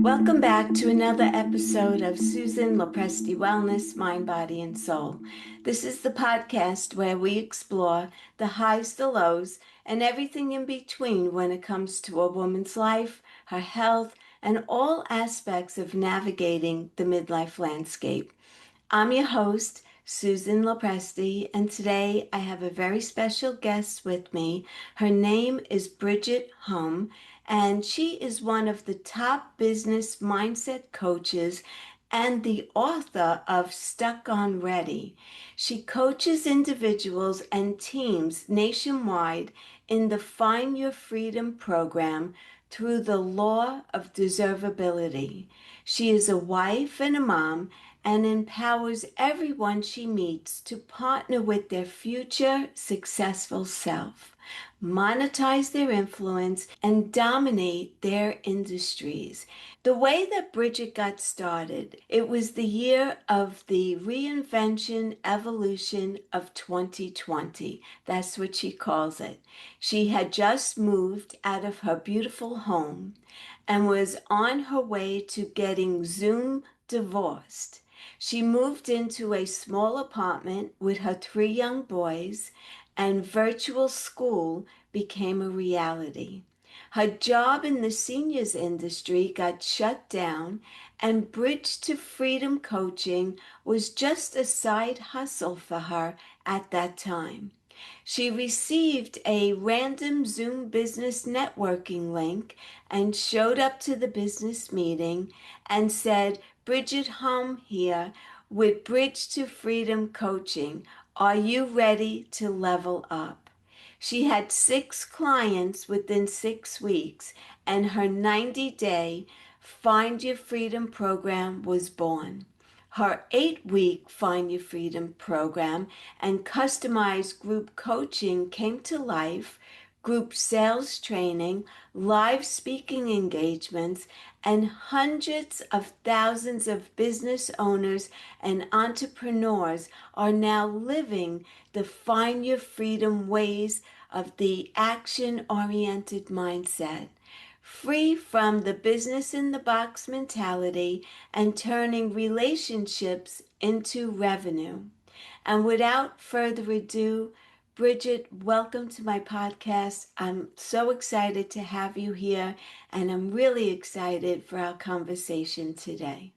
Welcome back to another episode of Susan LoPresti Wellness, Mind, Body, and Soul. This is the podcast where we explore the highs, the lows, and everything in between when it comes to a woman's life, her health, and all aspects of navigating the midlife landscape. I'm your host, Susan LoPresti, and today I have a very special guest with me. Her name is Bridget Hom, and she is one of the top business mindset coaches and the author of Stuck on Ready. She coaches individuals and teams nationwide in the Find Your Freedom program through the Law of Deservability. She is a wife and a mom and empowers everyone she meets to partner with their future successful self, monetize their influence, and dominate their industries. The way that Bridget got started, it was the year of the reinvention evolution of 2020. That's what she calls it. She had just moved out of her beautiful home and was on her way to getting Zoom divorced. She moved into a small apartment with her three young boys, and virtual school became a reality. Her job in the seniors industry got shut down, and Bridge to Freedom coaching was just a side hustle for her at that time. She received a random Zoom business networking link and showed up to the business meeting and said, Bridget Hom here with Bridge to Freedom Coaching. Are you ready to level up? She had 6 clients within 6 weeks, and her 90-day Find Your Freedom program was born. Her 8-week Find Your Freedom program and customized group coaching came to life, group sales training, live speaking engagements, and hundreds of thousands of business owners and entrepreneurs are now living the Find Your Freedom ways of the action-oriented mindset, free from the business in the box mentality and turning relationships into revenue. And without further ado, Bridget, welcome to my podcast. I'm so excited to have you here, and I'm really excited for our conversation today.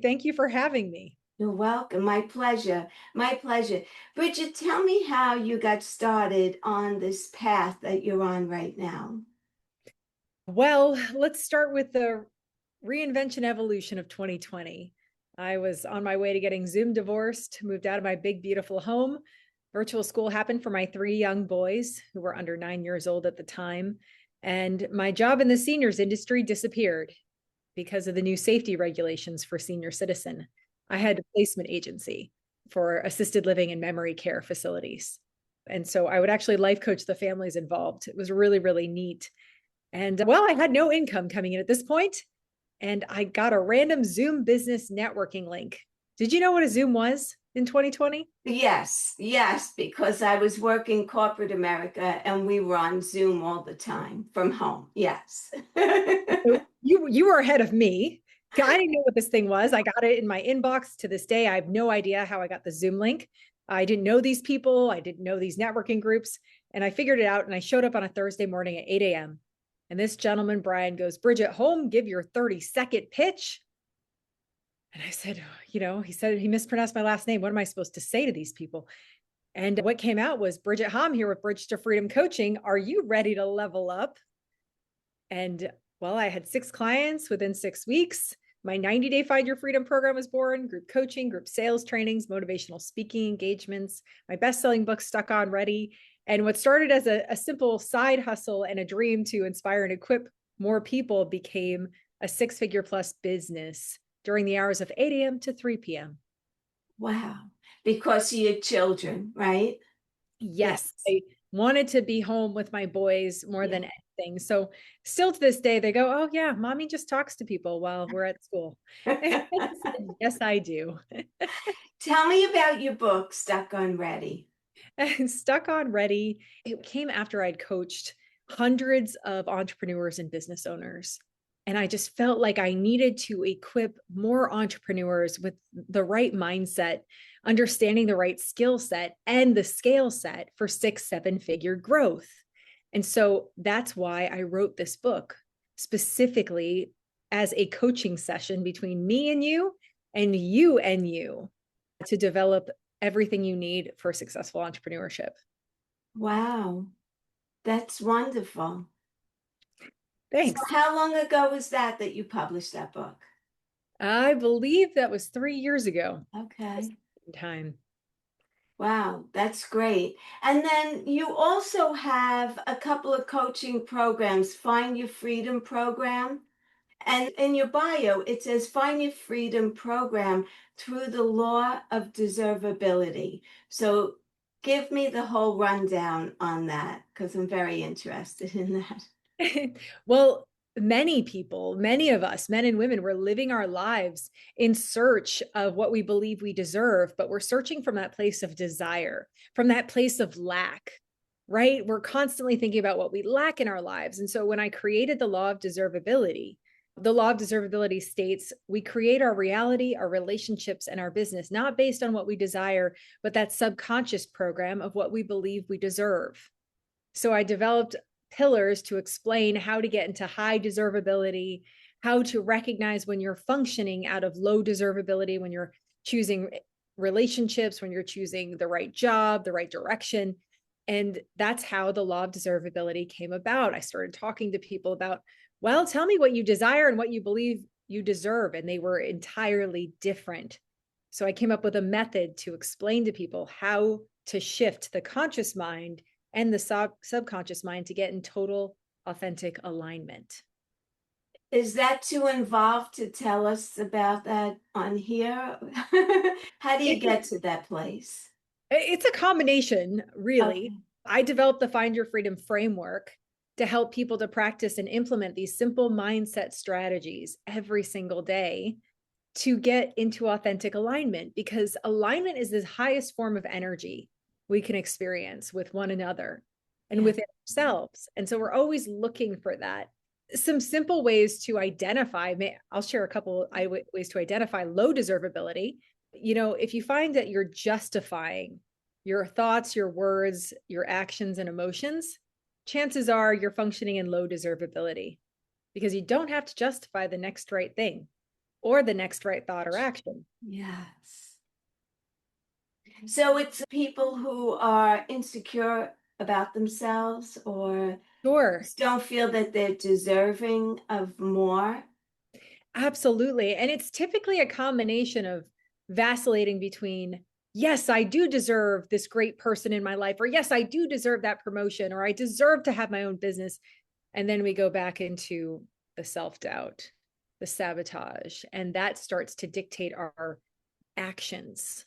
Thank you for having me. You're welcome. My pleasure. My pleasure. Bridget, tell me how you got started on this path that you're on right now. Well, let's start with the reinvention evolution of 2020. I was on my way to getting Zoom divorced, moved out of my big, beautiful home. Virtual school happened for my 3 young boys who were under 9 years old at the time. And my job in the seniors industry disappeared because of the new safety regulations for senior citizen. I had a placement agency for assisted living and memory care facilities. And so I would actually life coach the families involved. It was really, really neat. And well, I had no income coming in at this point, and I got a random Zoom business networking link. Did you know what a Zoom was in 2020? Yes, yes, because I was working corporate America and we were on Zoom all the time from home. Yes. So you were ahead of me. I didn't know what this thing was. I got it in my inbox. To this day, I have no idea how I got the Zoom link. I didn't know these people. I didn't know these networking groups. And I figured it out. And I showed up on a Thursday morning at 8 a.m. And this gentleman, Brian, goes, Bridget Hom, give your 30-second pitch. And I said, he said he mispronounced my last name. What am I supposed to say to these people? And what came out was Bridget Hom here with Bridge to Freedom Coaching. Are you ready to level up? And well, I had 6 clients within 6 weeks. My 90-day Find Your Freedom program was born, group coaching, group sales trainings, motivational speaking engagements, my best-selling book, Stuck on Ready. And what started as a simple side hustle and a dream to inspire and equip more people became a 6-figure plus business during the hours of 8 a.m. to 3 p.m. Wow. Because of your children, right? Yes, Yes. I wanted to be home with my boys more Yeah. than anything. So still to this day, they go, oh yeah, mommy just talks to people while we're at school. I said, yes, I do. Tell me about your book, Stuck on Ready. And Stuck on Ready, it came after I'd coached hundreds of entrepreneurs and business owners. And I just felt like I needed to equip more entrepreneurs with the right mindset, understanding the right skill set and the scale set for 6-7 figure growth. And so that's why I wrote this book specifically as a coaching session between me and you to develop everything you need for successful entrepreneurship. Wow, that's wonderful. So Thanks. how long ago was that you published that book? I believe that was 3 years ago. Okay. Time. Wow, that's great. And then you also have a couple of coaching programs, Find Your Freedom program. And in your bio, it says Find Your Freedom program through the Law of Deservability. So give me the whole rundown on that because I'm very interested in that. Well, many people, many of us, men and women, we're living our lives in search of what we believe we deserve, but we're searching from that place of desire, from that place of lack, right? We're constantly thinking about what we lack in our lives. And so when I created the law of deservability states we create our reality, our relationships, and our business, not based on what we desire, but that subconscious program of what we believe we deserve. So I developed pillars to explain how to get into high deservability, how to recognize when you're functioning out of low deservability, when you're choosing relationships, when you're choosing the right job, the right direction. And that's how the law of deservability came about. I started talking to people about, well, tell me what you desire and what you believe you deserve. And they were entirely different. So I came up with a method to explain to people how to shift the conscious mind and the subconscious mind to get in total authentic alignment. Is that too involved to tell us about that on here? How do you It's get to that place? it's a combination, really. Okay. I developed the Find Your Freedom framework to help people to practice and implement these simple mindset strategies every single day to get into authentic alignment, because alignment is the highest form of energy we can experience with one another and Yeah. within ourselves. And so we're always looking for that. Some simple ways to identify, I'll share a couple ways to identify low deservability. If you find that you're justifying your thoughts, your words, your actions, and emotions, chances are you're functioning in low deservability because you don't have to justify the next right thing or the next right thought or action. Yes. So it's people who are insecure about themselves or Sure. don't feel that they're deserving of more. Absolutely. And it's typically a combination of vacillating between, yes, I do deserve this great person in my life, or yes, I do deserve that promotion, or I deserve to have my own business. And then we go back into the self doubt, the sabotage, and that starts to dictate our actions.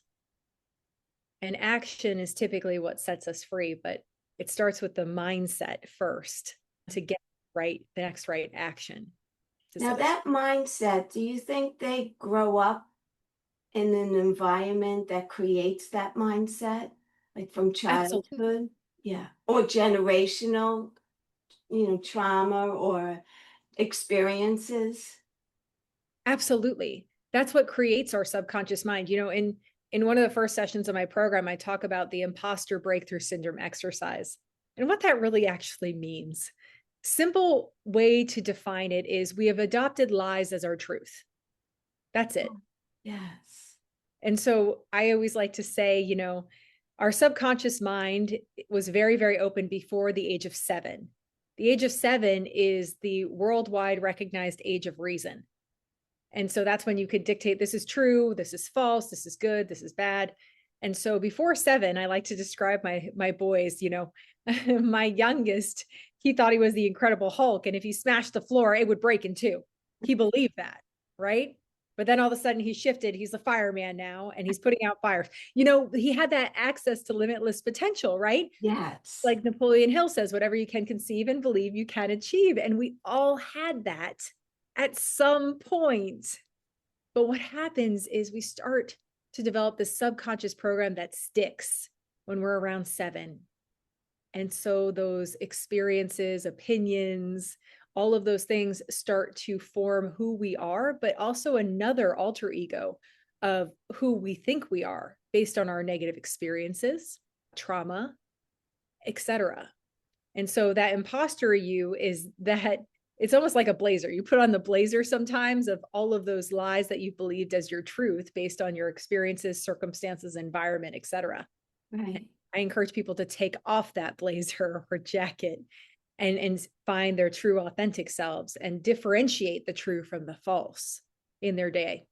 And action is typically what sets us free, but it starts with the mindset first to get right, the next right action to Now, set us free. that mindset, do you think they grow up in an environment that creates that mindset, like from Absolutely. childhood? Yeah. Or generational, trauma or experiences? Absolutely. That's what creates our subconscious mind. In one of the first sessions of my program, I talk about the imposter breakthrough syndrome exercise and what that really actually means. Simple way to define it is we have adopted lies as our truth. That's it. Oh, yes. And so I always like to say, our subconscious mind was very, very open before the age of 7. The age of 7 is the worldwide recognized age of reason. And so that's when you could dictate, this is true, this is false, this is good, this is bad. And so before 7, I like to describe my boys, my youngest, he thought he was the Incredible Hulk. And if he smashed the floor, it would break in two. He believed that, right? But then all of a sudden he shifted. He's a fireman now and he's putting out fires. He had that access to limitless potential, right? Yes. Like Napoleon Hill says, whatever you can conceive and believe you can achieve. And we all had that at some point. But what happens is we start to develop this subconscious program that sticks when we're around 7. And so those experiences, opinions, all of those things start to form who we are, but also another alter ego of who we think we are based on our negative experiences, trauma, etc. And so that imposter you is that it's almost like a blazer. You put on the blazer sometimes of all of those lies that you've believed as your truth based on your experiences, circumstances, environment, etc. Right. I encourage people to take off that blazer or jacket and find their true authentic selves and differentiate the true from the false in their day.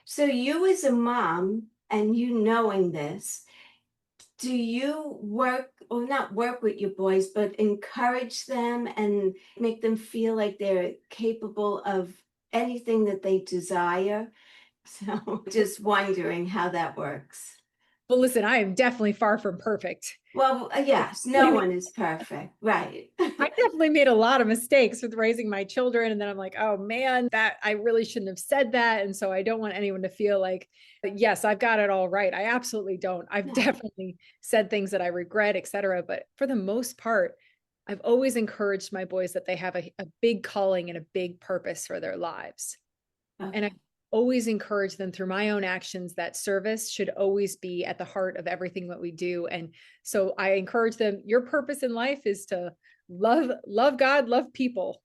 So you as a mom and you knowing this, do you work or not work with your boys, but encourage them and make them feel like they're capable of anything that they desire? So just wondering how that works. But listen, I am definitely far from perfect. Well, yes, no one is perfect. Right. I definitely made a lot of mistakes with raising my children. And then I'm like, oh man, that I really shouldn't have said that. And so I don't want anyone to feel like, yes, I've got it all right. I absolutely don't. I've No. definitely said things that I regret, et cetera. But for the most part, I've always encouraged my boys that they have a big calling and a big purpose for their lives. And I Okay. always encourage them through my own actions that service should always be at the heart of everything that we do. And so I encourage them, your purpose in life is to love God, love people.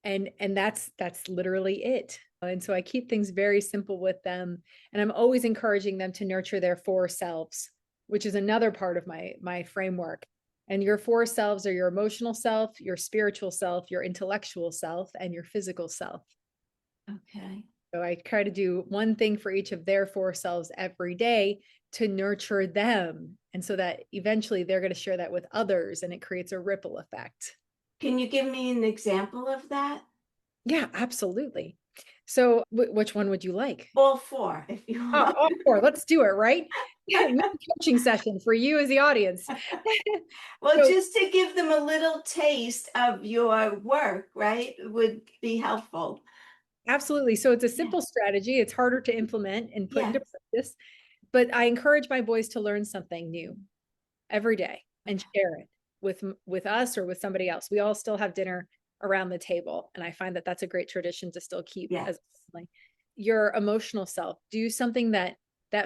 And that's literally it. And so I keep things very simple with them. And I'm always encouraging them to nurture their four selves, which is another part of my framework. And your four selves are your emotional self, your spiritual self, your intellectual self, and your physical self. Okay. So I try to do one thing for each of their four selves every day to nurture them. And so that eventually they're going to share that with others and it creates a ripple effect. Can you give me an example of that? Yeah, absolutely. So which one would you like? All four, if you want. All four. Let's do it, right? Coaching session for you as the audience. Well, So just to give them a little taste of your work, right, would be helpful. absolutely. So it's a Yeah. simple strategy. It's harder to implement and put into Yes. practice, but I encourage my boys to learn something new every day and share it with us or with somebody else. We all still have dinner around the table, and I find that that's a great tradition to still keep Yes. as a family. Your emotional self, do something that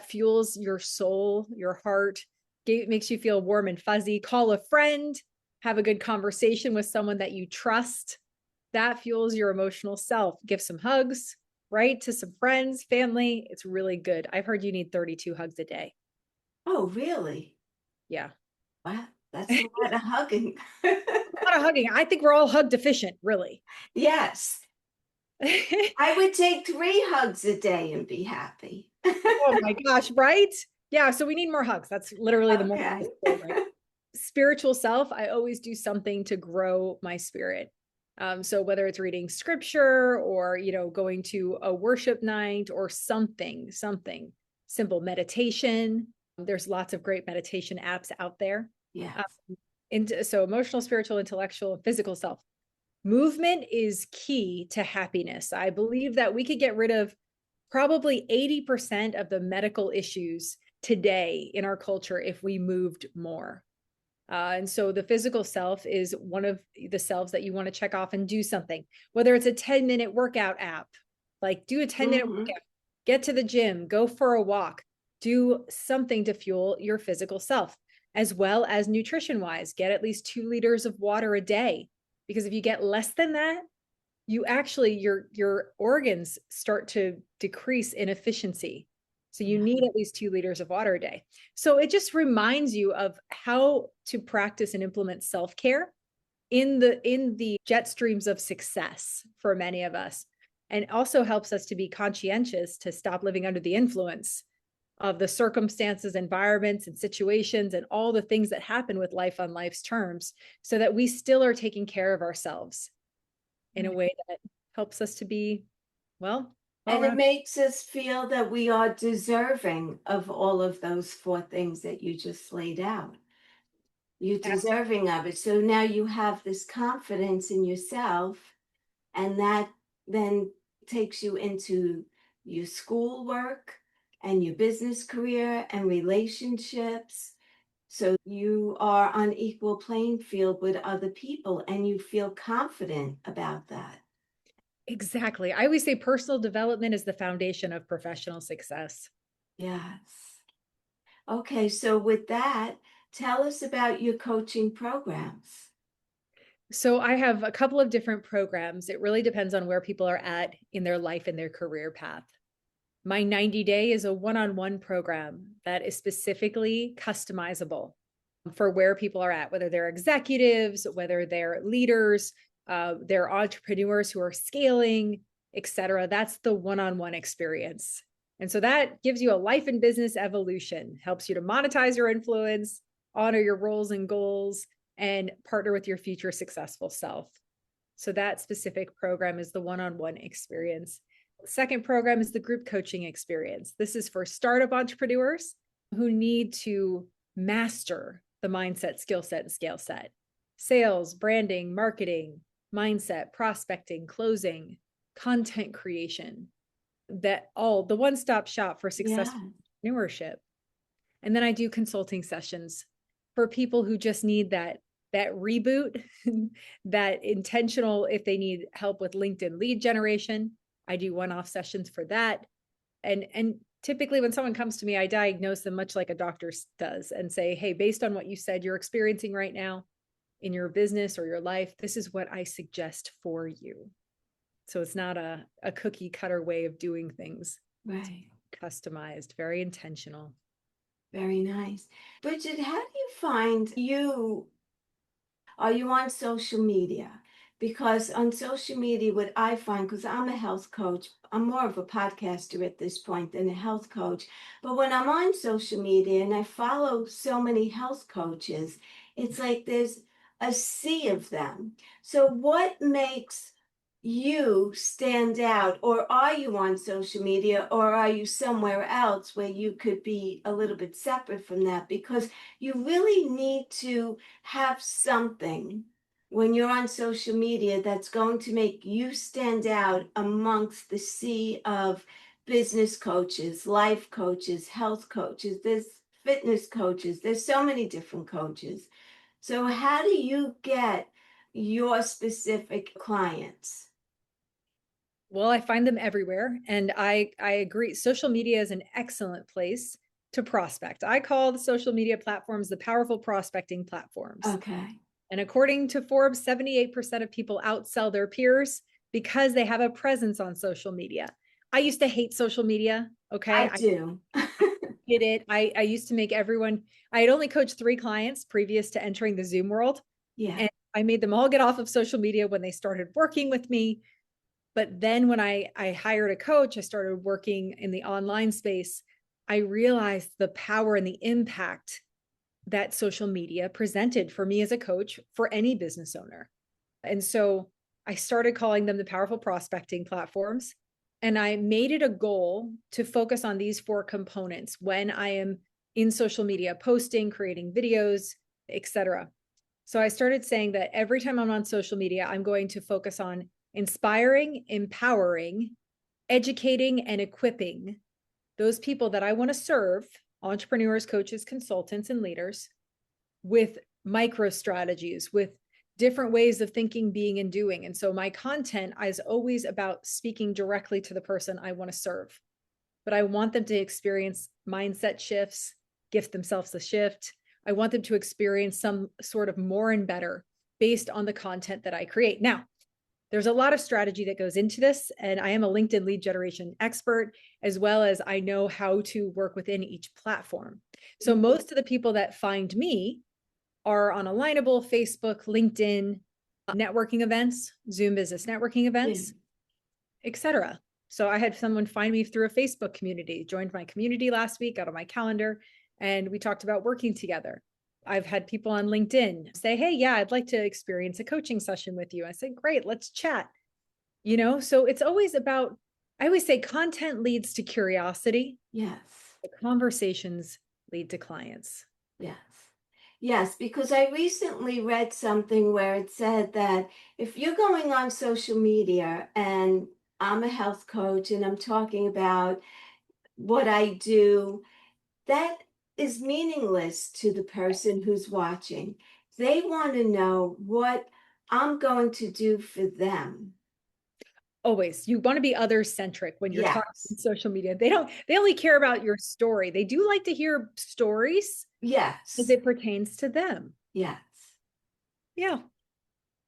fuels your soul, your heart, makes you feel warm and fuzzy. Call a friend, have a good conversation with someone that you trust. That fuels your emotional self. Give some hugs, right, to some friends, family. It's really good. I've heard you need 32 hugs a day. Oh, really? Yeah. Wow, that's a lot of hugging. A lot of hugging. I think we're all hug deficient, really. Yes. I would take 3 hugs a day and be happy. Oh my gosh, right? Yeah, so we need more hugs. That's literally the more Okay. right? Spiritual self, I always do something to grow my spirit. So whether it's reading scripture or going to a worship night or something simple meditation. There's lots of great meditation apps out there. Yes. So emotional, spiritual, intellectual, and physical self. Movement is key to happiness. I believe that we could get rid of probably 80% of the medical issues today in our culture if we moved more. And so the physical self is one of the selves that you want to check off and do something, whether it's a 10-minute workout app, like do a 10-minute Mhm. workout, get to the gym, go for a walk, do something to fuel your physical self, as well as nutrition wise, get at least 2 liters of water a day. Because if you get less than that, you actually your organs start to decrease in efficiency. So you Yeah. need at least 2 liters of water a day. So it just reminds you of how to practice and implement self-care in the jet streams of success for many of us, and also helps us to be conscientious to stop living under the influence of the circumstances, environments, and situations, and all the things that happen with life on life's terms, so that we still are taking care of ourselves in a way that helps us to be, well And it rounded. makes us feel that we are deserving of all of those 4 things that you just laid out. You're deserving of it. So now you have this confidence in yourself, and that then takes you into your schoolwork and your business career and relationships. So you are on equal playing field with other people and you feel confident about that. Exactly. I always say personal development is the foundation of professional success. Yes. Okay, so with that, tell us about your coaching programs. So I have a couple of different programs. It really depends on where people are at in their life and their career path. My 90 Day is a one-on-one program that is specifically customizable for where people are at, whether they're executives, whether they're leaders, they're entrepreneurs who are scaling, et cetera. That's the one-on-one experience. And so that gives you a life and business evolution, helps you to monetize your influence, honor your roles and goals, and partner with your future successful self. So that specific program is the one-on-one experience. Second program is the group coaching experience. This is for startup entrepreneurs who need to master the mindset, skill set, and scale set. Sales, branding, marketing, mindset, prospecting, closing, content creation, that all the one-stop shop for successful Yeah. entrepreneurship. And then I do consulting sessions for people who just need that reboot, that intentional, if they need help with LinkedIn lead generation, I do one-off sessions for that. And typically when someone comes to me, I diagnose them much like a doctor does and say, hey, based on what you said you're experiencing right now in your business or your life, this is what I suggest for you. So it's not a cookie cutter way of doing things. Right. It's customized, very intentional. Very nice. Bridget, how do you find you? Are you on social media? Because on social media, what I find, because I'm a health coach, I'm more of a podcaster at this point than a health coach. But when I'm on social media and I follow so many health coaches, it's like there's a sea of them. So, what makes you stand out? Or are you on social media or are you somewhere else where you could be a little bit separate from that? Because you really need to have something when you're on social media that's going to make you stand out amongst the sea of business coaches, life coaches, health coaches, there's fitness coaches, there's so many different coaches. So, how do you get your specific clients? Well, I find them everywhere. And I agree. Social media is an excellent place to prospect. I call the social media platforms the powerful prospecting platforms. Okay. And according to Forbes, 78% of people outsell their peers because they have a presence on social media. I used to hate social media. Okay. I do. Did it. I used to make everyone, I had only coached 3 clients previous to entering the Zoom world. Yeah. And I made them all get off of social media when they started working with me. But then when I hired a coach, I started working in the online space. I realized the power and the impact that social media presented for me as a coach for any business owner. And so I started calling them the powerful prospecting platforms. And I made it a goal to focus on these 4 components when I am in social media, posting, creating videos, etc. So I started saying that every time I'm on social media, I'm going to focus on inspiring, empowering, educating, and equipping those people that I want to serve, entrepreneurs, coaches, consultants, and leaders, with micro strategies, with different ways of thinking, being, and doing. And so my content is always about speaking directly to the person I want to serve. But I want them to experience mindset shifts, gift themselves a shift. I want them to experience some sort of more and better based on the content that I create. Now, there's a lot of strategy that goes into this, and I am a LinkedIn lead generation expert, as well as I know how to work within each platform. So most of the people that find me are on Alignable, Facebook, LinkedIn, networking events, Zoom business networking Yeah. events, etc. So I had someone find me through a Facebook community, joined my community last week out of my calendar, and we talked about working together. I've had people on LinkedIn say, hey, yeah, I'd like to experience a coaching session with you. I said, great, let's chat. So it's always about, I always say content leads to curiosity. Yes. The conversations lead to clients. Yes. Yes, because I recently read something where it said that if you're going on social media and I'm a health coach and I'm talking about what I do, that is meaningless to the person who's watching. They want to know what I'm going to do for them. Always. You want to be other centric when you're talking on Yes. social media. They only care about your story. They do like to hear stories as Yes. it pertains to them. Yes. Yeah.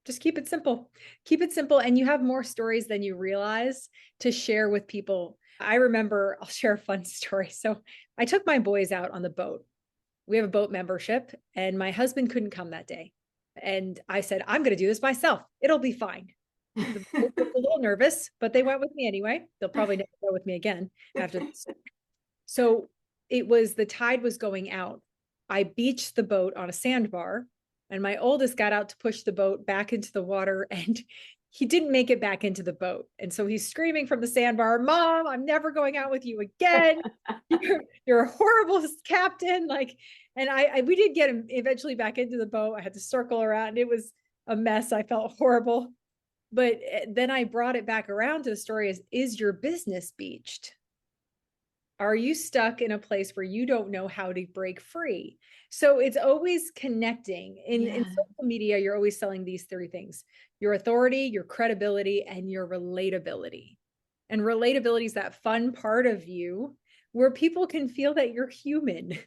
Just keep it simple. Keep it simple. And you have more stories than you realize to share with people. I remember, I'll share a fun story. So I took my boys out on the boat. We have a boat membership, and my husband couldn't come that day. And I said, I'm going to do this myself. It'll be fine. The boys looked a little nervous, but they went with me anyway. They'll probably never go with me again after this. So the tide was going out. I beached the boat on a sandbar, and my oldest got out to push the boat back into the water, and he didn't make it back into the boat. And so he's screaming from the sandbar, Mom, I'm never going out with you again. You're a horrible captain. And we did get him eventually back into the boat. I had to circle around. It was a mess. I felt horrible. But then I brought it back around to the story is your business beached? Are you stuck in a place where you don't know how to break free? So it's always connecting. In Yeah. social media, you're always selling these three things: your authority, your credibility, and your relatability. And relatability is that fun part of you where people can feel that you're human.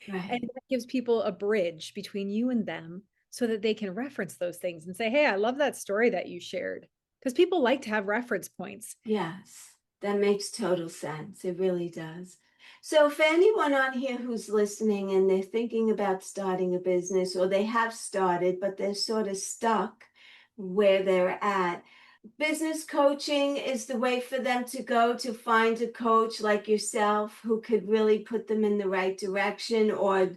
And Right. that gives people a bridge between you and them so that they can reference those things and say, hey, I love that story that you shared. Because people like to have reference points. Yes. That makes total sense. It really does. So, for anyone on here who's listening and they're thinking about starting a business or they have started, but they're sort of stuck where they're at, business coaching is the way for them to go to find a coach like yourself who could really put them in the right direction, or,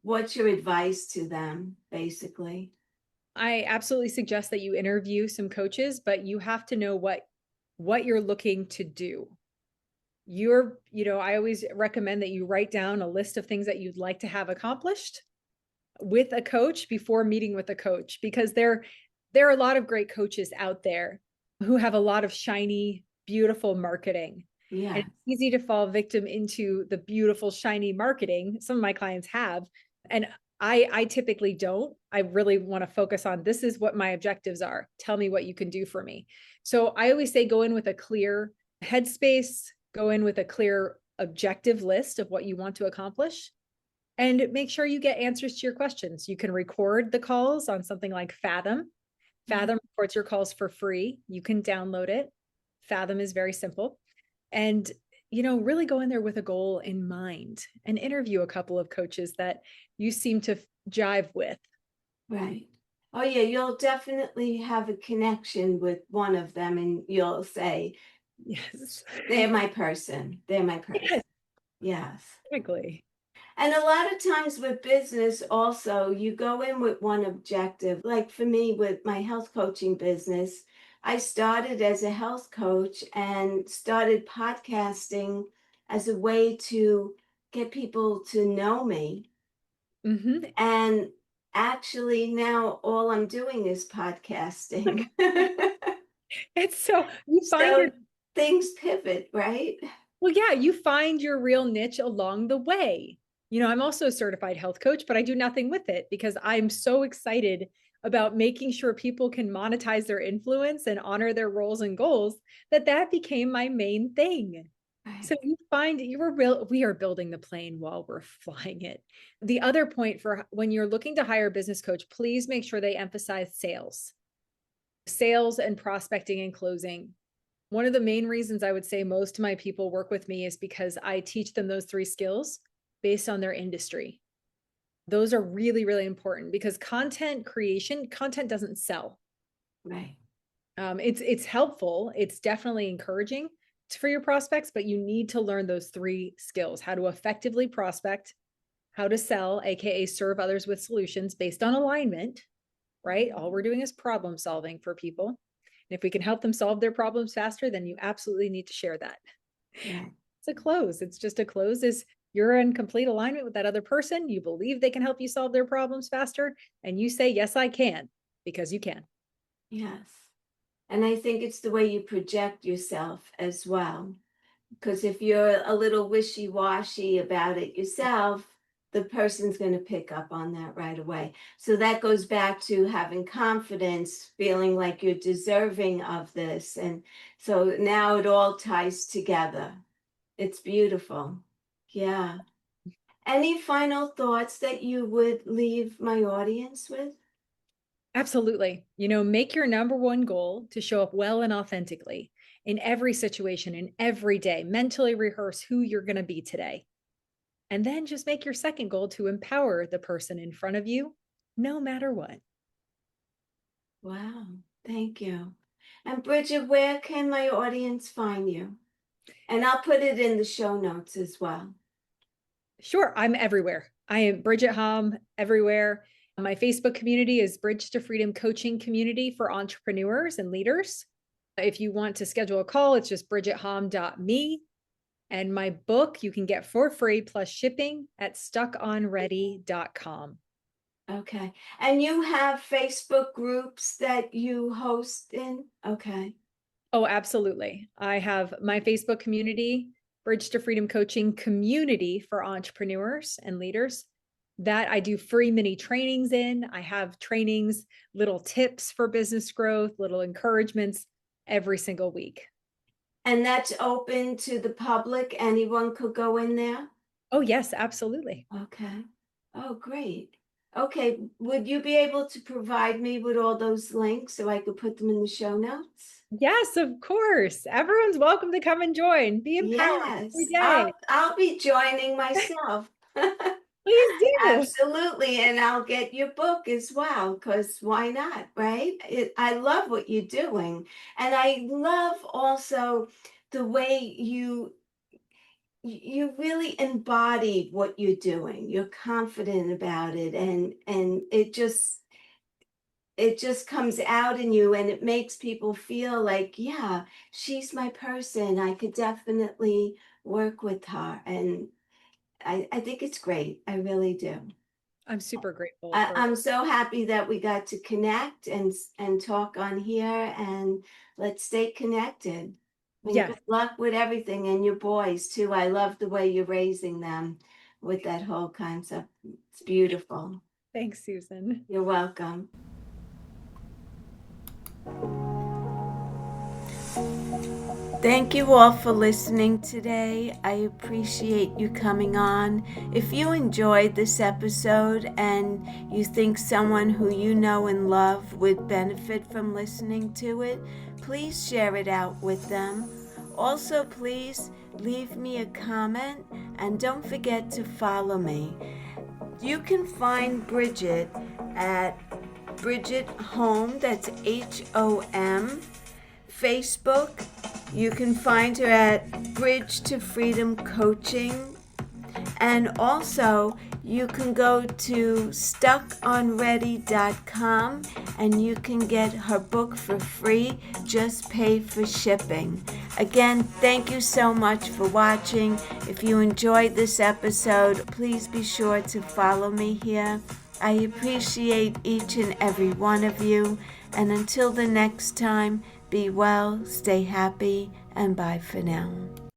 what's your advice to them, basically? I absolutely suggest that you interview some coaches, but you have to know what you're looking to do. I always recommend that you write down a list of things that you'd like to have accomplished with a coach before meeting with a coach, because there are a lot of great coaches out there who have a lot of shiny, beautiful marketing. And Yeah, it's easy to fall victim into the beautiful, shiny marketing. Some of my clients have. And I typically don't. I really want to focus on this is what my objectives are. Tell me what you can do for me. So I always say go in with a clear headspace, go in with a clear objective list of what you want to accomplish, and make sure you get answers to your questions. You can record the calls on something like Fathom. yeah, Fathom records your calls for free. You can download it. Fathom is very simple. And, really go in there with a goal in mind and interview a couple of coaches that you seem to jive with. right. Oh, yeah, you'll definitely have a connection with one of them, and you'll say, Yes. they're my person. They're my Yes, person. Yes. exactly. And a lot of times with business, also, you go in with one objective. Like for me, with my health coaching business, I started as a health coach and started podcasting as a way to get people to know me. Mm-hmm. And actually, now all I'm doing is podcasting. It's so you find your So things pivot, right? Well, yeah, you find your real niche along the way. I'm also a certified health coach, but I do nothing with it because I'm so excited about making sure people can monetize their influence and honor their roles and goals that became my main thing. So Right. you find we are building the plane while we're flying it. The other point for when you're looking to hire a business coach, please make sure they emphasize sales and prospecting and closing. One of the main reasons I would say most of my people work with me is because I teach them those three skills based on their industry. Those are really, really important because content doesn't sell. Right. It's helpful. It's definitely encouraging for your prospects, but you need to learn those three skills: how to effectively prospect, how to sell, aka serve others with solutions based on alignment. Right? All we're doing is problem solving for people. And if we can help them solve their problems faster, then you absolutely need to share that. Right. It's a close. It's just a close is you're in complete alignment with that other person. You believe they can help you solve their problems faster. And you say, yes, I can, because you can. Yes. And I think it's the way you project yourself as well. Because if you're a little wishy-washy about it yourself, the person's going to pick up on that right away. So that goes back to having confidence, feeling like you're deserving of this. And so now it all ties together. It's beautiful. Yeah. Any final thoughts that you would leave my audience with? Absolutely. Make your number one goal to show up well and authentically in every situation, in every day. Mentally rehearse who you're going to be today. And then just make your second goal to empower the person in front of you, no matter what. Wow. Thank you. And Bridget, where can my audience find you? And I'll put it in the show notes as well. Sure, I'm everywhere. I am Bridget Hom everywhere. My Facebook community is Bridge to Freedom Coaching Community for entrepreneurs and leaders. If you want to schedule a call, it's just bridgethom.me. And my book you can get for free plus shipping at stuckonready.com. Okay. And you have Facebook groups that you host in? Okay. Oh, absolutely. I have my Facebook community, Bridge to Freedom Coaching Community for entrepreneurs and leaders, that I do free mini trainings in. I have trainings, little tips for business growth, little encouragements every single week. And that's open to the public? Anyone could go in there? Oh, yes, absolutely. Okay. Oh, great. Okay. Would you be able to provide me with all those links so I could put them in the show notes? Yes, of course. Everyone's welcome to come and join. Be empowered every Yes. day. I'll be joining myself. Please do. Absolutely. And I'll get your book as well, because why not, right? I love what you're doing. And I love also the way you really embody what you're doing. You're confident about it, and it just comes out in you, and it makes people feel like, yeah, she's my person. I could definitely work with her. And I think it's great. I really do. I'm super grateful for. I'm so happy that we got to connect and talk on here, and let's stay connected. And Yes. good luck with everything, and your boys too. I love the way you're raising them with that whole concept. It's beautiful. Thanks, Susan. You're welcome. Thank you all for listening today. I appreciate you coming on. If you enjoyed this episode and you think someone who you know and love would benefit from listening to it, please share it out with them. Also, please leave me a comment and don't forget to follow me. You can find Bridget at Bridget Hom, that's Hom. Facebook, you can find her at Bridge to Freedom Coaching. And also, you can go to stuckonready.com and you can get her book for free. Just pay for shipping. Again, thank you so much for watching. If you enjoyed this episode, please be sure to follow me here. I appreciate each and every one of you. And until the next time, be well, stay happy, and bye for now.